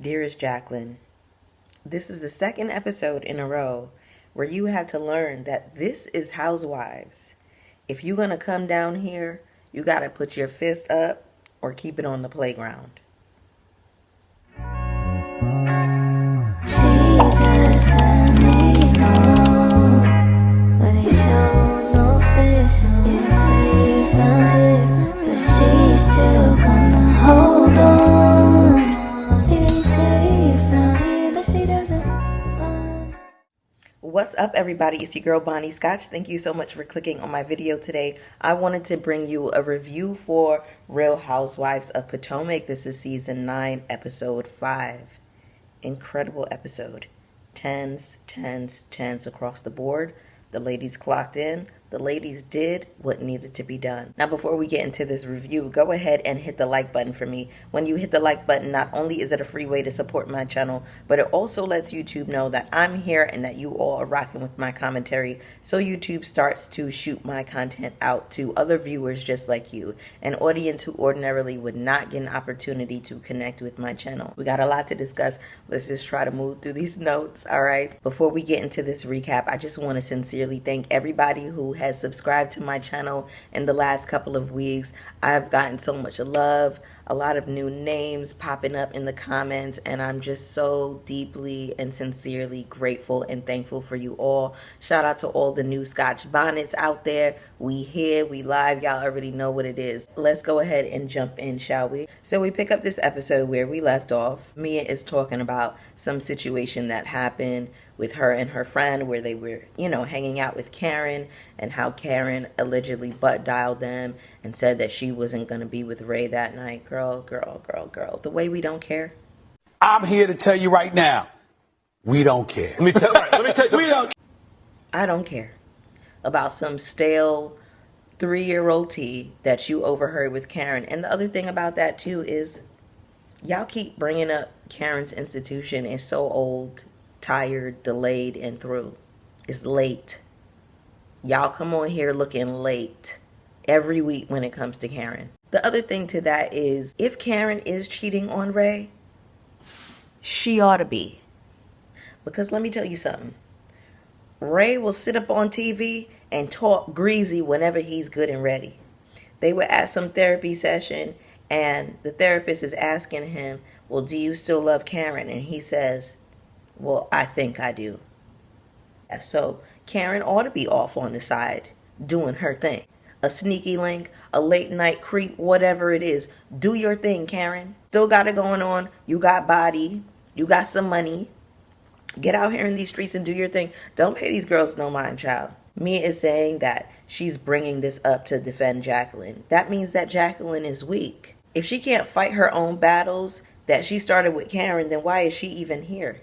Dearest Jacqueline, this is the second episode in a row where you had to learn that this is Housewives. If you're going to come down here, you got to put your fist up or keep it on the playground. What's up, everybody? It's your girl Bonnie Scotch. Thank you so much for clicking on my video today. I wanted to bring you a review for Real Housewives of Potomac. This is season 9, episode 5. Incredible episode. Tens across the board. The ladies clocked in. The ladies did what needed to be done. Now, before we get into this review, go ahead and hit the like button for me. When you hit the like button, not only is it a free way to support my channel, but it also lets YouTube know that I'm here and that you all are rocking with my commentary. So YouTube starts to shoot my content out to other viewers just like you, an audience who ordinarily would not get an opportunity to connect with my channel. We got a lot to discuss. Let's just try to move through these notes, all right? Before we get into this recap, I just want to sincerely thank everybody who has subscribed to my channel in the last couple of weeks. I've gotten so much love, a lot of new names popping up in the comments, and I'm just so deeply and sincerely grateful and thankful for you all. Shout out to all the new Scotch bonnets out there. We here, we live, y'all already know what it is. Let's go ahead and jump in, shall we? So we pick up this episode where we left off. Mia is talking about some situation that happened with her and her friend where they were, hanging out with Karen, and how Karen allegedly butt dialed them and said that she wasn't going to be with Ray that night. Girl. The way we don't care. I'm here to tell you right now, we don't care. Let me tell you something. We don't. I don't care about some stale 3-year-old tea that you overheard with Karen. And the other thing about that too is y'all keep bringing up Karen's institution is so old, tired, delayed, and through. It's late. Y'all come on here looking late every week when it comes to Karen. The other thing to that is, if Karen is cheating on Ray, she ought to be. Because let me tell you something. Ray will sit up on TV and talk greasy whenever he's good and ready. They were at some therapy session and the therapist is asking him, well, do you still love Karen? And he says, well, I think I do. So Karen ought to be off on the side doing her thing. A sneaky link, a late night creep, whatever it is. Do your thing, Karen. Still got it going on. You got body. You got some money. Get out here in these streets and do your thing. Don't pay these girls no mind, child. Mia is saying that she's bringing this up to defend Jacqueline. That means that Jacqueline is weak. If she can't fight her own battles that she started with Karen, then why is she even here?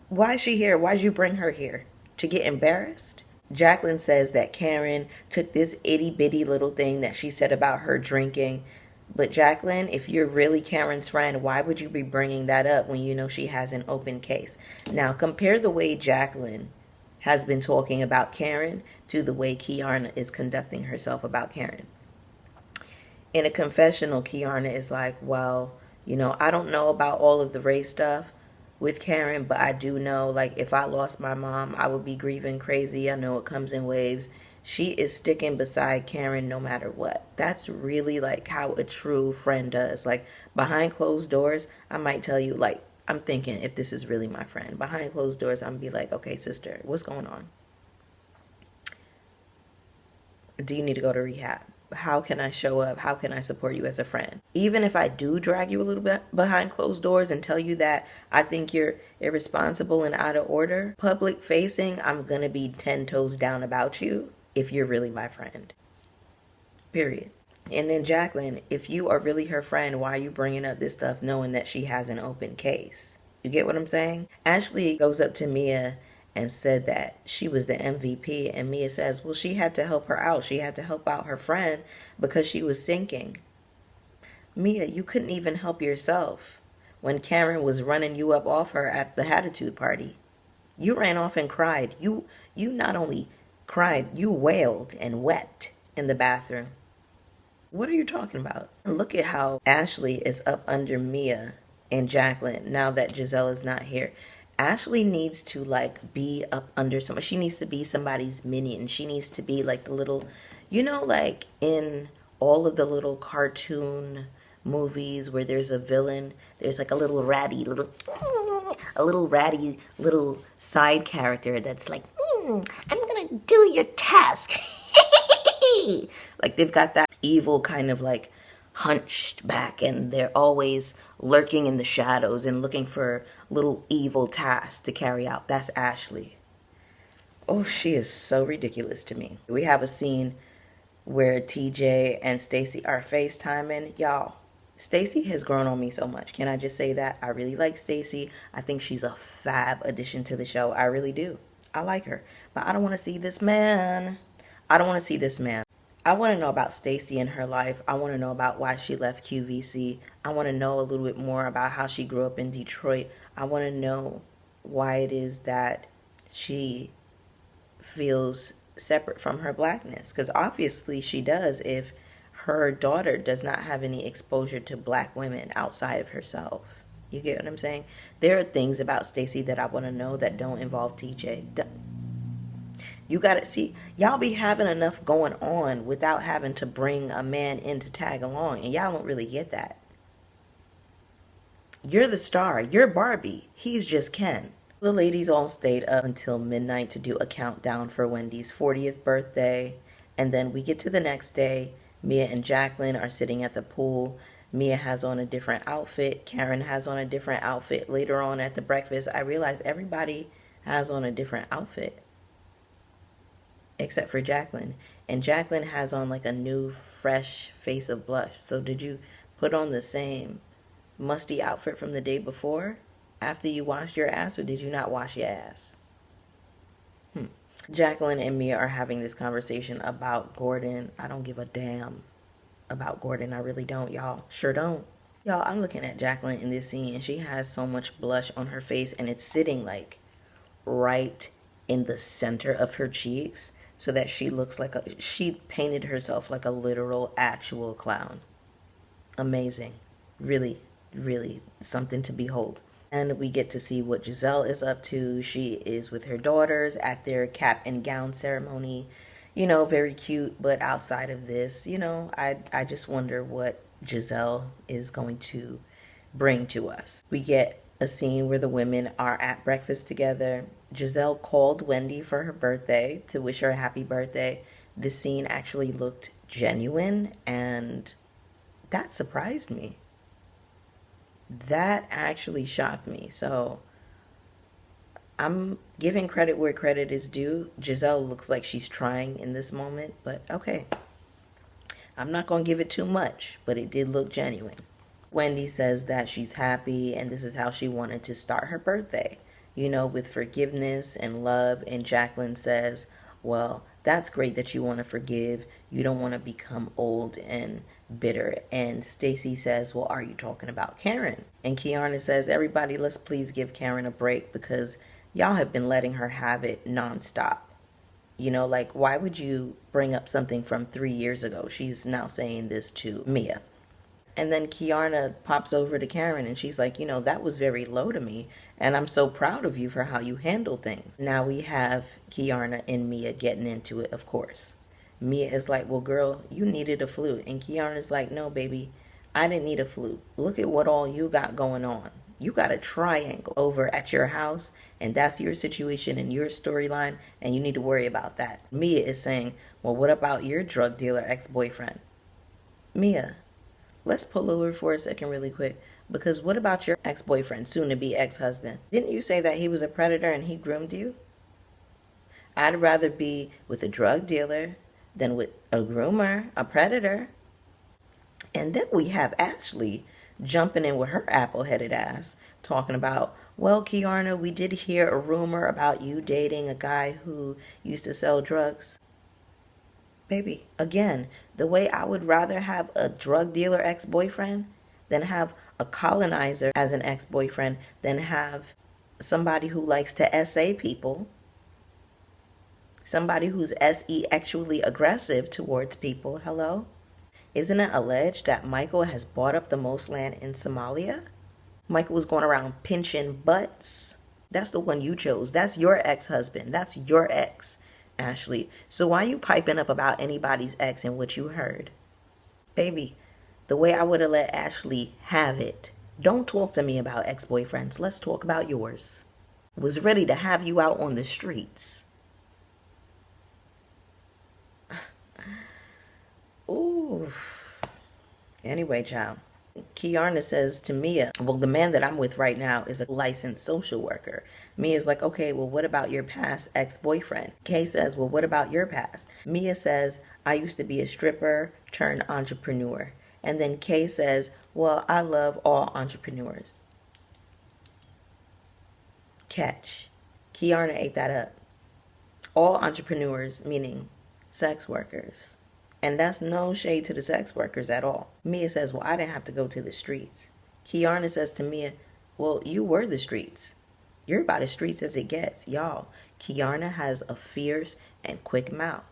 Why is she here? Why did you bring her here? To get embarrassed? Jacqueline says that Karen took this itty bitty little thing that she said about her drinking. But Jacqueline, if you're really Karen's friend, why would you be bringing that up when you know she has an open case? Now, compare the way Jacqueline has been talking about Karen to the way Kiarna is conducting herself about Karen. In a confessional, Kiarna is like, well, I don't know about all of the race stuff with Karen, but I do know, like, if I lost my mom, I would be grieving crazy. I know it comes in waves. She is sticking beside Karen no matter what. That's really like how a true friend does. Like, behind closed doors, I might tell you, like, I'm thinking if this is really my friend. Behind closed doors, I'm gonna be like, okay, sister, what's going on? Do you need to go to rehab? How can I show up? How can I support you as a friend? Even if I do drag you a little bit behind closed doors and tell you that I think you're irresponsible and out of order, public facing, I'm going to be 10 toes down about you if you're really my friend. Period. And then Jacqueline, if you are really her friend, why are you bringing up this stuff knowing that she has an open case? You get what I'm saying? Ashley goes up to Mia and said that she was the MVP, and Mia says, well, she had to help her out. She had to help out her friend because she was sinking. Mia, you couldn't even help yourself when Karen was running you up off her at the Attitude Party. You ran off and cried. You not only cried, you wailed and wept in the bathroom. What are you talking about? Look at how Ashley is up under Mia and Jacqueline, now that Giselle is not here, Ashley needs to like be up under somebody. She needs to be somebody's minion. She needs to be like the little, like in all of the little cartoon movies where there's a villain, there's like a little ratty little side character that's like, I'm gonna do your task. Like they've got that evil kind of like hunched back, and they're always lurking in the shadows and looking for little evil tasks to carry out. That's Ashley. Oh, she is so ridiculous to me. We have a scene where TJ and Stacy are FaceTiming. Y'all, Stacy has grown on me so much. Can I just say that? I really like Stacy. I think she's a fab addition to the show. I really do. I like her. But I don't want to see this man. I don't want to see this man. I want to know about Stacy and her life. I want to know about why she left QVC. I want to know a little bit more about how she grew up in Detroit. I want to know why it is that she feels separate from her blackness. Because obviously she does if her daughter does not have any exposure to black women outside of herself. You get what I'm saying? There are things about Stacy that I want to know that don't involve TJ. You gotta see, y'all be having enough going on without having to bring a man in to tag along, and y'all don't really get that. You're the star, you're Barbie, he's just Ken. The ladies all stayed up until midnight to do a countdown for Wendy's 40th birthday, and then we get to the next day. Mia and Jacqueline are sitting at the pool. Mia has on a different outfit, Karen has on a different outfit. Later on at the breakfast, I realized everybody has on a different outfit except for Jacqueline. And Jacqueline has on like a new fresh face of blush. So did you put on the same musty outfit from the day before after you washed your ass, or did you not wash your ass? Jacqueline and Mia are having this conversation about Gordon. I don't give a damn about Gordon. I really don't, y'all. Sure don't. Y'all, I'm looking at Jacqueline in this scene, and she has so much blush on her face, and it's sitting like right in the center of her cheeks, so that she looks like she painted herself like a literal actual clown. Amazing. Really, really something to behold. And we get to see what Giselle is up to. She is with her daughters at their cap and gown ceremony. Very cute, but outside of this, I just wonder what Giselle is going to bring to us. We get a scene where the women are at breakfast together. Giselle called Wendy for her birthday to wish her a happy birthday. The scene actually looked genuine, and that surprised me. That actually shocked me. So I'm giving credit where credit is due. Giselle looks like she's trying in this moment, but okay. I'm not going to give it too much, but it did look genuine. Wendy says that she's happy and this is how she wanted to start her birthday, with forgiveness and love. And Jacqueline says, well, that's great that you want to forgive. You don't want to become old and bitter. And Stacy says, well, are you talking about Karen? And Kiana says, everybody, let's please give Karen a break because y'all have been letting her have it nonstop. Why would you bring up something from 3 years ago? She's now saying this to Mia. And then Kiana pops over to Karen and she's like, that was very low to me. And I'm so proud of you for how you handle things. Now we have Kiana and Mia getting into it, of course. Mia is like, well, girl, you needed a flute. And Kiana's like, no, baby, I didn't need a flute. Look at what all you got going on. You got a triangle over at your house, and that's your situation and your storyline, and you need to worry about that. Mia is saying, well, what about your drug dealer ex-boyfriend? Mia, let's pull over for a second really quick, because what about your ex-boyfriend, soon-to-be ex-husband? Didn't you say that he was a predator and he groomed you? I'd rather be with a drug dealer than with a groomer, a predator. And then we have Ashley jumping in with her apple-headed ass, talking about, well, Kiana, we did hear a rumor about you dating a guy who used to sell drugs. Baby, again, the way I would rather have a drug dealer ex-boyfriend than have a colonizer as an ex-boyfriend than have somebody who likes to SA people, somebody who's sexually aggressive towards people. Hello? Isn't it alleged that Michael has bought up the most land in Somalia? Michael was going around pinching butts. That's the one you chose. That's your ex-husband. That's your ex, Ashley. So why are you piping up about anybody's ex and what you heard? Baby, the way I would have let Ashley have it. Don't talk to me about ex-boyfriends. Let's talk about yours. Was ready to have you out on the streets. Ooh. Anyway, child. Kiarna says to Mia, well, the man that I'm with right now is a licensed social worker. Mia's like, okay, well, what about your past ex-boyfriend? Kay says, well, what about your past? Mia says, I used to be a stripper turned entrepreneur. And then Kay says, well, I love all entrepreneurs. Catch. Kiarna ate that up. All entrepreneurs, meaning sex workers. And that's no shade to the sex workers at all. Mia says, well, I didn't have to go to the streets. Kiarna says to Mia, well, you were the streets. You're about as streets as it gets. Y'all, Kiarna has a fierce and quick mouth.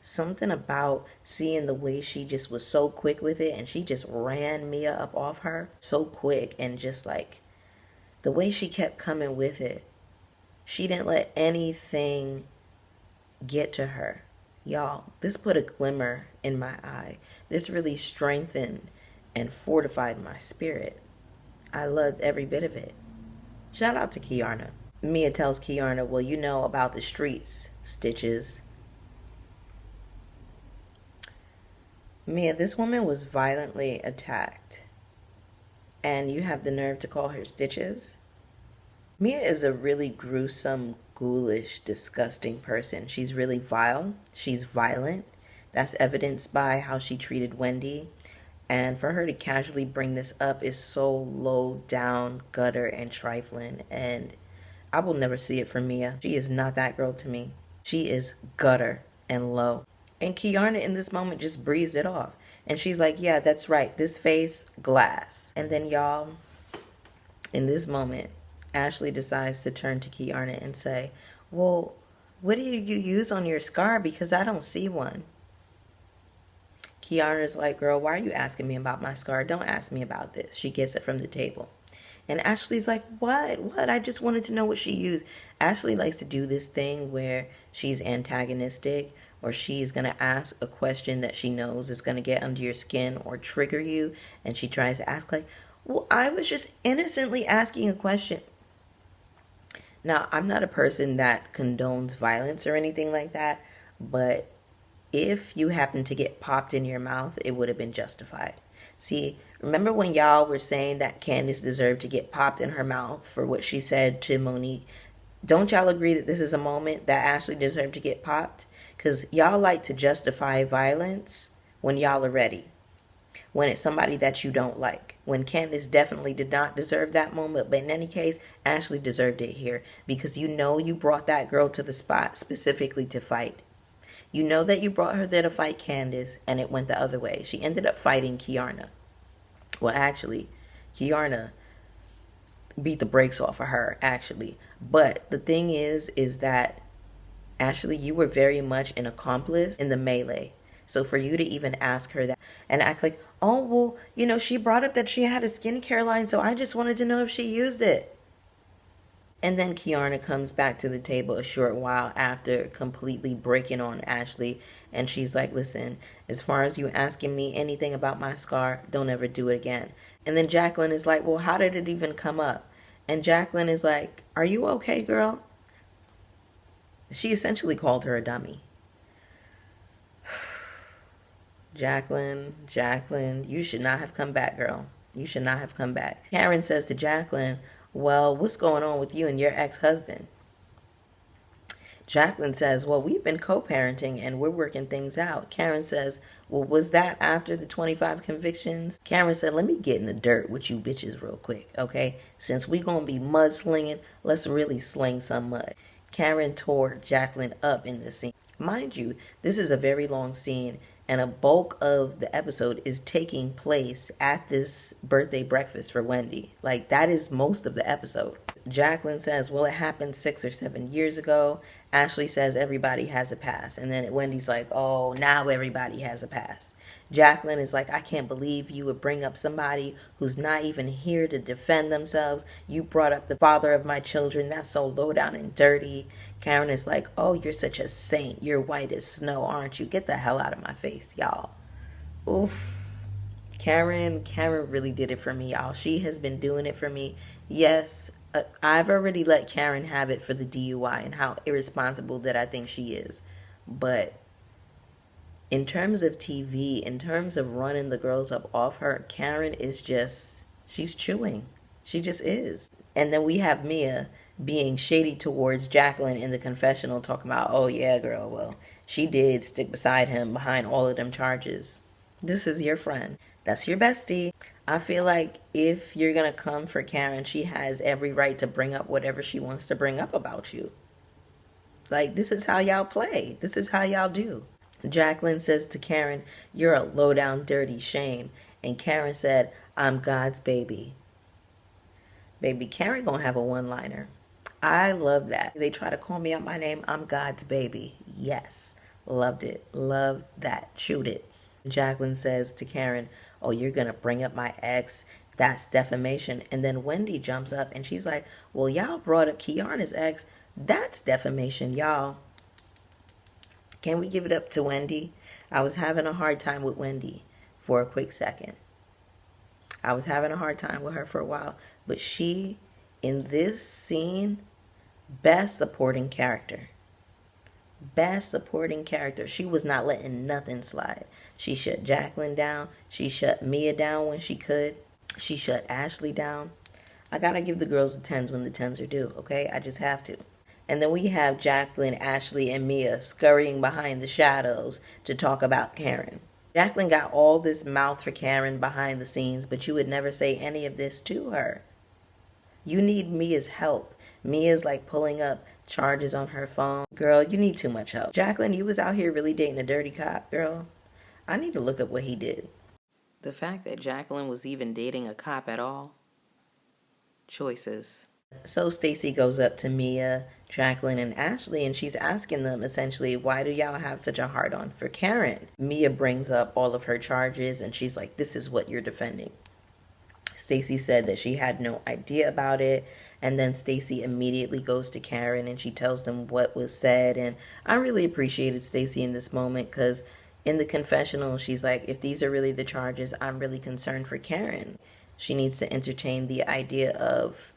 Something about seeing the way she just was so quick with it, and she just ran Mia up off her so quick, and just like the way she kept coming with it. She didn't let anything get to her. Y'all, this put a glimmer in my eye. This really strengthened and fortified my spirit. I loved every bit of it. Shout out to Kiarna. Mia tells Kiarna, well, you know about the streets, Stitches. Mia, this woman was violently attacked. And you have the nerve to call her Stitches? Mia is a really gruesome, ghoulish, disgusting person. She's really vile. She's violent. That's evidenced by how she treated Wendy. And for her to casually bring this up is so low down, gutter, and trifling. And I will never see it from Mia. She is not that girl to me. She is gutter and low. And Kiarna in this moment just breezed it off. And she's like, yeah, that's right. This face, glass. And then y'all, in this moment, Ashley decides to turn to Kiarna and say, well, what did you use on your scar? Because I don't see one. Kiarna's like, girl, why are you asking me about my scar? Don't ask me about this. She gets it from the table. And Ashley's like, what? I just wanted to know what she used. Ashley likes to do this thing where she's antagonistic, or she's going to ask a question that she knows is going to get under your skin or trigger you. And she tries to ask like, well, I was just innocently asking a question. Now, I'm not a person that condones violence or anything like that, but if you happen to get popped in your mouth, it would have been justified. See, remember when y'all were saying that Candace deserved to get popped in her mouth for what she said to Monique? Don't y'all agree that this is a moment that Ashley deserved to get popped? Because y'all like to justify violence when y'all are ready. When it's somebody that you don't like. When Candace definitely did not deserve that moment. But in any case, Ashley deserved it here. Because you know you brought that girl to the spot specifically to fight. You know that you brought her there to fight Candace, and it went the other way. She ended up fighting Kiarna. Well, actually, Kiarna beat the brakes off of her, actually. But the thing is that, Ashley, you were very much an accomplice in the melee. So for you to even ask her that and act like, oh, well, you know, she brought up that she had a skincare line, so I just wanted to know if she used it. And then Kiarna comes back to the table a short while after completely breaking on Ashley. And she's like, listen, as far as you asking me anything about my scar, don't ever do it again. And then Jacqueline is like, well, how did it even come up? And Jacqueline is like, are you okay, girl? She essentially called her a dummy. Jacqueline, you should not have come back, girl. You should not have come back. Karen says to Jacqueline, well, what's going on with you and your ex-husband? Jacqueline says, well, we've been co-parenting and we're working things out. Karen says, well, was that after the 25 convictions? Karen said, let me get in the dirt with you bitches real quick, okay? Since we gonna be mudslinging, let's really sling some mud. Karen tore Jacqueline up in this scene. Mind you, this is a very long scene, and a bulk of the episode is taking place at this birthday breakfast for Wendy. Like, that is most of the episode. Jacqueline says, well, it happened 6 or 7 years ago Ashley says everybody has a past. And then Wendy's like, oh, now everybody has a past. Jacqueline is like, I can't believe you would bring up somebody who's not even here to defend themselves. You brought up the father of my children. That's so low down and dirty. Karen is like, oh, you're such a saint. You're white as snow, aren't you? Get the hell out of my face, y'all. Oof. Karen really did it for me, y'all. She has been doing it for me. Yes, I've already let Karen have it for the DUI and how irresponsible that I think she is. But in terms of TV, in terms of running the girls up off her, Karen is just, she's chewing. She just is. And then we have Mia being shady towards Jacqueline in the confessional, talking about, oh yeah, girl, well, she did stick beside him behind all of them charges. This is your friend. That's your bestie. I feel like if you're going to come for Karen, she has every right to bring up whatever she wants to bring up about you. Like, this is how y'all play. This is how y'all do. Jacqueline says to Karen, you're a low down dirty shame. And Karen said, I'm God's baby. Baby, Karen gonna have a one-liner. I love that. They try to call me out my name. I'm God's baby. Yes. Loved it. Loved that. Chewed it. Jacqueline says to Karen, oh, you're going to bring up my ex. That's defamation. And then Wendy jumps up and she's like, well, y'all brought up Kiana's ex. That's defamation, y'all. Can we give it up to Wendy? I was having a hard time with Wendy for a quick second. I was having a hard time with her for a while. But she, in this scene, best supporting character. Best supporting character. She was not letting nothing slide. She shut Jacqueline down. She shut Mia down when she could. She shut Ashley down. I gotta give the girls the 10s when the 10s are due, okay? I just have to. And then we have Jacqueline, Ashley, and Mia scurrying behind the shadows to talk about Karen. Jacqueline got all this mouth for Karen behind the scenes, but you would never say any of this to her. You need Mia's help. Mia's like pulling up charges on her phone. Girl, you need too much help. Jacqueline, you was out here really dating a dirty cop, girl. I need to look up what he did. The fact that Jacqueline was even dating a cop at all. Choices. So Stacy goes up to Mia, Jacqueline, and Ashley, and she's asking them essentially, why do y'all have such a hard-on for Karen? Mia brings up all of her charges, and she's like, this is what you're defending. Stacy said that she had no idea about it, and then Stacy immediately goes to Karen and she tells them what was said. And I really appreciated Stacy in this moment, because in the confessional, she's like, if these are really the charges, I'm really concerned for Karen. She needs to entertain the idea of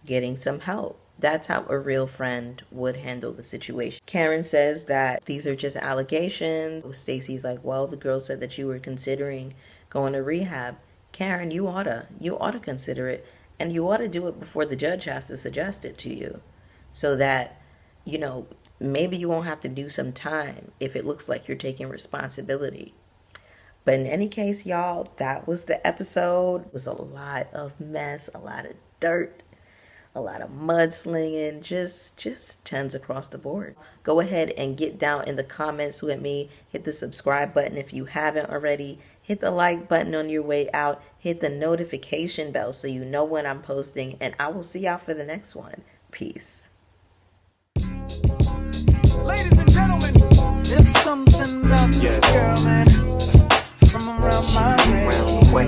getting some help. That's how a real friend would handle the situation. Karen says that these are just allegations. Stacy's like, well, the girl said that you were considering going to rehab. Karen, you oughta consider it, and you ought to do it before the judge has to suggest it to you, so that, you know, maybe you won't have to do some time if it looks like you're taking responsibility. But in any case, y'all, that was the episode. It was a lot of mess, a lot of dirt, a lot of mudslinging, just tons across the board. Go ahead and get down in the comments with me. Hit the subscribe button if you haven't already. Hit the like button on your way out. Hit the notification bell so you know when I'm posting. And I will see y'all for the next one. Peace. Ladies and gentlemen, there's something about this girl, man, from around my